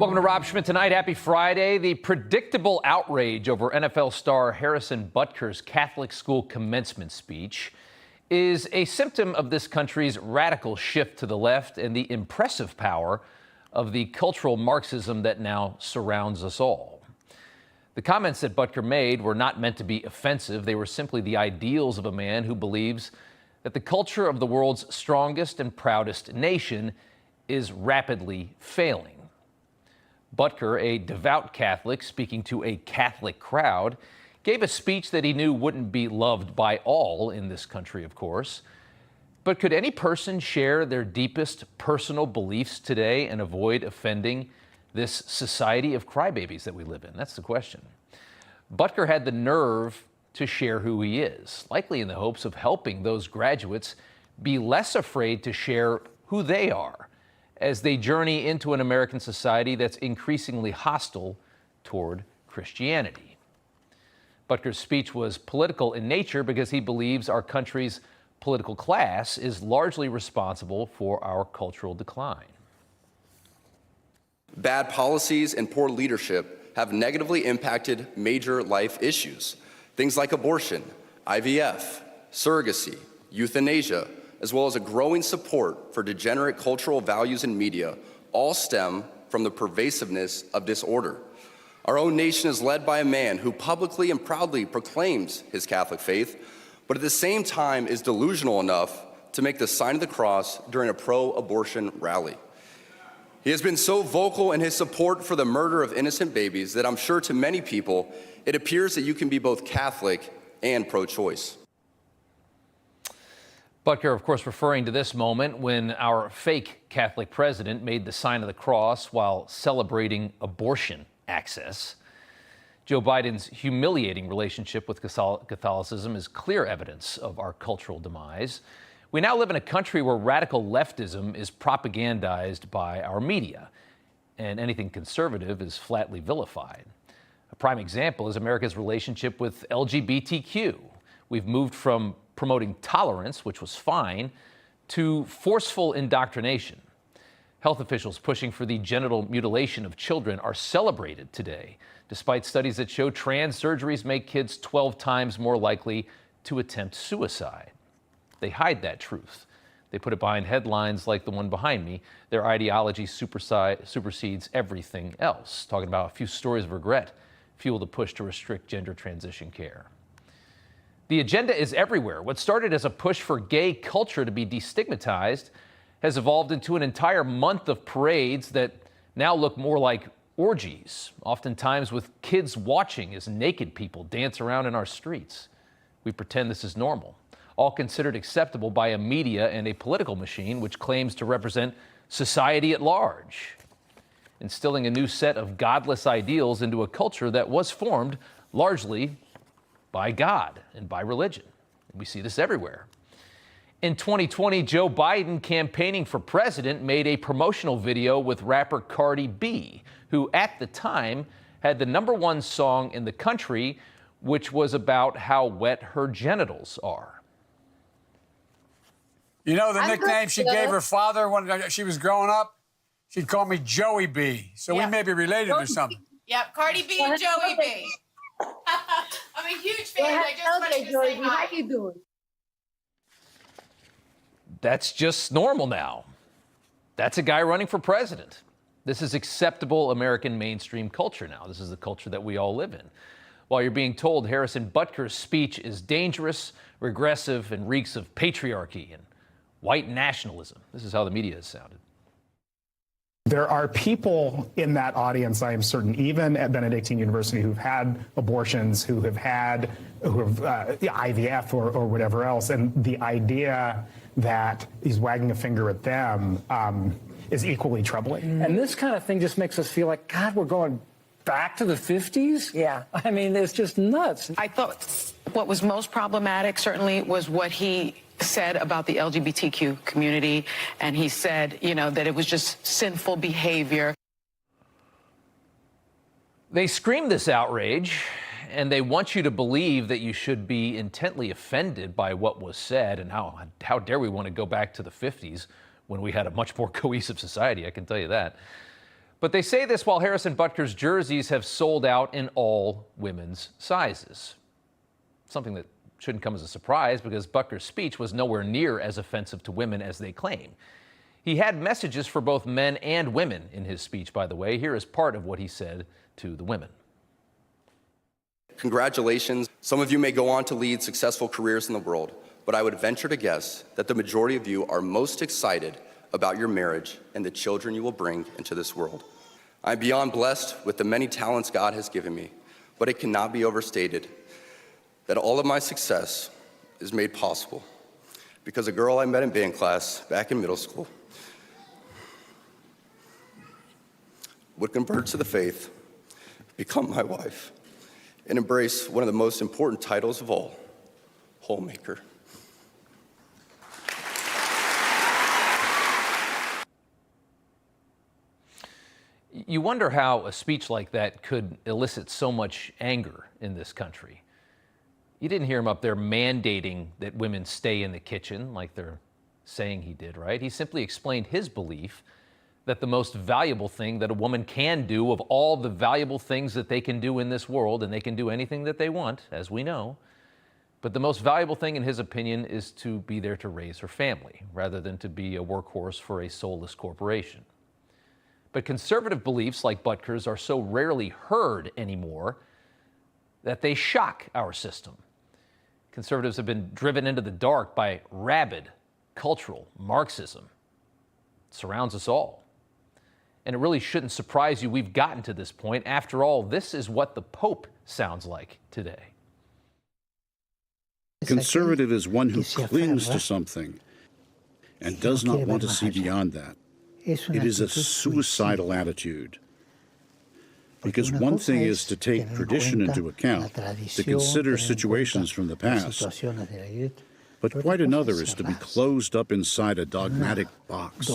Welcome to Schmitt Tonight. Happy Friday. The predictable outrage over NFL star Harrison Butker's Catholic school commencement speech is a symptom of this country's radical shift to the left and the impressive power of the cultural Marxism that now surrounds us all. The comments that Butker made were not meant to be offensive. They were simply the ideals of a man who believes that the culture of the world's strongest and proudest nation is rapidly failing. Butker, a devout Catholic speaking to a Catholic crowd, gave a speech that he knew wouldn't be loved by all in this country, of course. But could any person share their deepest personal beliefs today and avoid offending this society of crybabies that we live in? That's the question. Butker had the nerve to share who he is, likely in the hopes of helping those graduates be less afraid to share who they are as they journey into an American society that's increasingly hostile toward Christianity. Butker's speech was political in nature because he believes our country's political class is largely responsible for our cultural decline. Bad policies and poor leadership have negatively impacted major life issues. Things like abortion, IVF, surrogacy, euthanasia, as well as a growing support for degenerate cultural values in media, all stem from the pervasiveness of disorder. Our own nation is led by a man who publicly and proudly proclaims his Catholic faith, but at the same time is delusional enough to make the sign of the cross during a pro-abortion rally. He has been so vocal in his support for the murder of innocent babies that I'm sure to many people, it appears that you can be both Catholic and pro-choice. Butker, of course, referring to this moment when our fake Catholic president made the sign of the cross while celebrating abortion access. Joe Biden's humiliating relationship with Catholicism is clear evidence of our cultural demise. We now live in a country where radical leftism is propagandized by our media, and anything conservative is flatly vilified. A prime example is America's relationship with LGBTQ. We've moved from promoting tolerance, which was fine, to forceful indoctrination. Health officials pushing for the genital mutilation of children are celebrated today, despite studies that show trans surgeries make kids 12 times more likely to attempt suicide. They hide that truth. They put it behind headlines like the one behind me. Their ideology supersedes everything else. Talking about a few stories of regret fuel the push to restrict gender transition care. The agenda is everywhere. What started as a push for gay culture to be destigmatized has evolved into an entire month of parades that now look more like orgies, oftentimes with kids watching as naked people dance around in our streets. We pretend this is normal, all considered acceptable by a media and a political machine which claims to represent society at large, instilling a new set of godless ideals into a culture that was formed largely by God and by religion. We see this everywhere. In 2020, Joe Biden, campaigning for president, made a promotional video with rapper Cardi B, who at the time had the #1 song in the country, which was about how wet her genitals are. You know the nickname she gave her father when she was growing up? She'd call me Joey B. So we may be related or something. Yep, Cardi B and Joey B. I'm a huge fan. I just wanted to say hi. How you doing? That's just normal now. That's a guy running for president. This is acceptable American mainstream culture now. This is the culture that we all live in. While you're being told Harrison Butker's speech is dangerous, regressive, and reeks of patriarchy and white nationalism. This is how the media has sounded. There are people in that audience, I am certain, even at Benedictine University, who've had abortions, who have IVF or whatever else, and the idea that he's wagging a finger at them is equally troubling. And this kind of thing just makes us feel like, God, we're going back to the 50s? Yeah. I mean, it's just nuts. I thought what was most problematic certainly was what he said about the LGBTQ community, and he said, that it was just sinful behavior. They scream this outrage, and they want you to believe that you should be intently offended by what was said, and how dare we want to go back to the 50s when we had a much more cohesive society, I can tell you that. But they say this while Harrison Butker's jerseys have sold out in all women's sizes. Something that shouldn't come as a surprise because Butker's speech was nowhere near as offensive to women as they claim. He had messages for both men and women in his speech, by the way. Here is part of what he said to the women. Congratulations. Some of you may go on to lead successful careers in the world, but I would venture to guess that the majority of you are most excited about your marriage and the children you will bring into this world. I'm beyond blessed with the many talents God has given me, but it cannot be overstated that all of my success is made possible because a girl I met in band class back in middle school would convert to the faith, become my wife, and embrace one of the most important titles of all, homemaker. You wonder how a speech like that could elicit so much anger in this country. You didn't hear him up there mandating that women stay in the kitchen like they're saying he did, right? He simply explained his belief that the most valuable thing that a woman can do of all the valuable things that they can do in this world, and they can do anything that they want, as we know, but the most valuable thing in his opinion is to be there to raise her family rather than to be a workhorse for a soulless corporation. But conservative beliefs like Butker's are so rarely heard anymore that they shock our system. Conservatives have been driven into the dark by rabid cultural Marxism. It surrounds us all. And it really shouldn't surprise you we've gotten to this point. After all, this is what the Pope sounds like today. Conservative is one who clings to something and does not want to see beyond that. It is a suicidal attitude. Because one thing is to take tradition into account, to consider situations from the past, but quite another is to be closed up inside a dogmatic box.